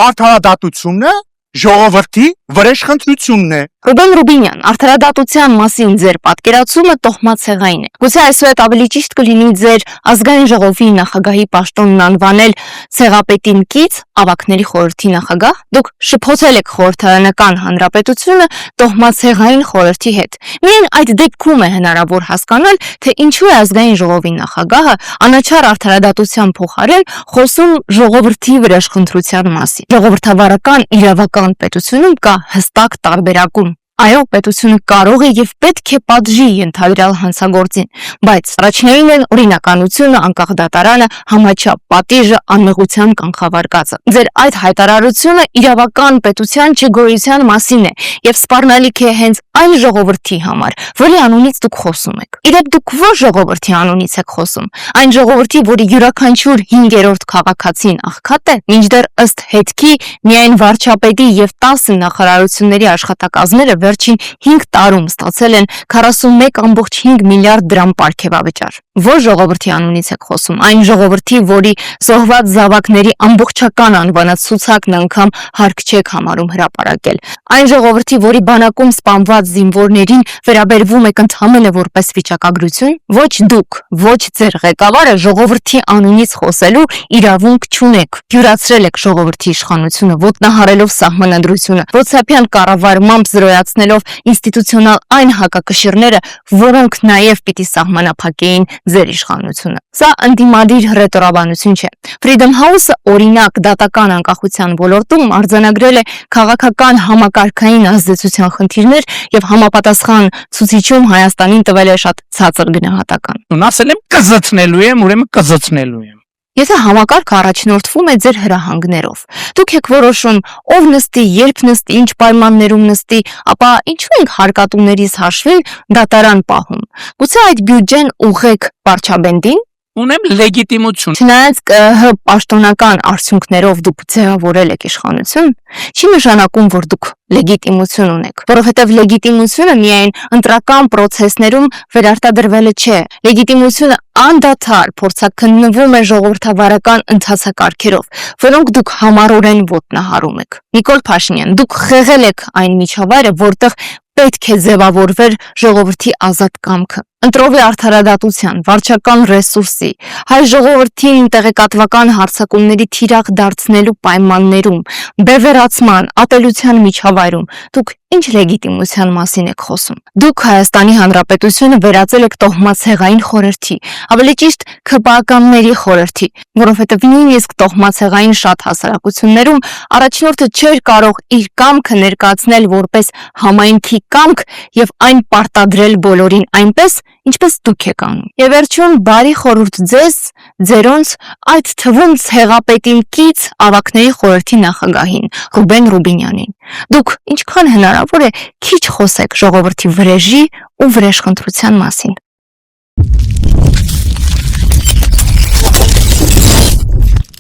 Արդարադատությունը ժողովրդի վրեժխնդրությունն է։ Ռուբեն Ռուբինյան, արդարադատության մասին ձեր պատկերացումը տոհմացեղային է։ Գուցե այսուհետ ավելի ճիշտ կլինի ձեր ազգային ժողովի նախագահի պաշտոնն անվանել ցեղապետին կից ավագների խորհրդի նախագահ։ Դուք շփոթել եք խորհրդարանական հանրապետությունը տոհմացեղային խորհրդի հետ։ Միայն այդ դեպքում է հնարավոր հասկանալ, թե ինչու է ազգային ժողովի նախագահը անաչառ արդարադատության փոխարեն խոսում ժողովրդի վրեժխնդրության մասին։ Ժողովրդավարական իրավական պետությունում կա հստակ տարբերակում։ Այո, պետությունը կարող է եւ պետք է պատժի ենթադրյալ հանցագործին, բայց առաջնային են օրինականությունը, անկախ դատարանը, համաչափ պատիժը, անմեղության կանխավարկածը։ Ձեր այդ հայտարարությունը իրավական պետության չգոյության մասին է եւ սպառնալիք է հենց այն ժողովրդի համար, որի անունից դուք խոսում եք։ Իդեպ դուք ո՞ր ժողովրդի անունից եք խոսում։ Այն ժողովրդի, որի յուրաքանչյուր 5-րդ քաղաքացին աղքատ է, մինչդեռ ըստ հետքի միայն վարչապետի եւ 10 նախարարությունների աշխատակազմերը վերջին 5 տարում ստացել են 41.5 միլիարդ դրամ պարգևավճար։ Ո՞ր ժողովրդի անունից եք խոսում։ Այն ժողովրդի, որի զոհված զավակների ամբողջական անվանացուցակն անգամ հարկ չեք համարում հրապարակել։ Այն ժողովրդի, որի բանակում սպանված զինվորներին վերաբերվում եք ընդհանրապես որպես վիճակագրություն։ Ոչ դուք, ոչ ձեր ղեկավարը ժողովրդի անունից խոսելու իրավունք չունեք։ Յուրացրել եք ժողովրդի իշխանությունը, ոտնահարելով սահմանադրությունը, WhatsApp-յան կառավարմամբ զրոյացնելով ինստիտուցիոնալ այն հակակշիռները, որոնք նաև պիտի սահմանափակեին ձեր իշխանությունը։ Սա ընդդիմադիր հռետորաբանություն չէ։ Freedom House-ը օրինակ դատական անկախության ոլորտում արձանագրել է քաղաքական համակարգային ազդեցության խնդիրներ եւ համապատասխան ցուցիչում Հայաստանին տվել է շատ ցածր գնահատական։ Ասել եմ կզծնելու եմ, ուրեմն կզծնելու եմ։ Եթե համակարգը առաջնորդվում է ձեր հրահանգներով, դուք եք որոշում ով նստի, երբ նստի, ինչ պայմաններում նստի, ապա ինչու ենք հարկատուներից հաշվին դատարան պահում։ Գուցե այդ բյուջեն ուղղեք Պարչաբենդին։ Ունեմ լեգիտիմություն։ Չնայած ԿԸՀ պաշտոնական արդյունքներով դուք ձևավորել եք իշխանություն, չի նշանակում, որ դուք լեգիտիմություն ունեք, որովհետև լեգիտիմությունը միայն ընտրական process-ներում վերարտադրվելը չէ։ Լեգիտիմությունը անդադար փորձաքննվում է ժողովրդավարական ընթացակարգերով, որոնք դուք համառորեն ոտնահարում եք։ Նիկոլ Փաշինյան, դուք խեղել եք այն միջավայրը, որտեղ պետք է ձևավորվեր ժողովրդի ազատ կամքը։ Ընտրովի արդարադատության, վարչական ռեսուրսի, հայ ժողովրդին տեղեկատվական հարձակումների թիրախ դարձնելու պայմաններում, բևեռացման, ատելության միջավայրում դուք ինչ լեգիտիմության մասին եք խոսում։ Դուք Հայաստանի Հանրապետությունը վերածել եք տոհմացեղային խորհրդի, ավելի ճիշտ ՔՊԱ-ականների խորհրդի, որովհետև նույնիսկ տոհմացեղային շատ հասարակություններում առաջնորդը չէր կարող իր կամքը ներկայացնել որպես համայնքի կամք եւ այն պարտադրել բոլորին այնպես, ինչպես դուք եք անում։ Եվ վերջում բարի խորհուրդ ձեզ, ձերոնց, այդ թվում ցեղապետին կից ավագների խորհրդի նախագահին Ռուբեն Ռուբինյանին։ Դուք ինչքան հնարավոր է քիչ խոսեք ժողովրդի վրեժի ու վրեժխնդրության մասին։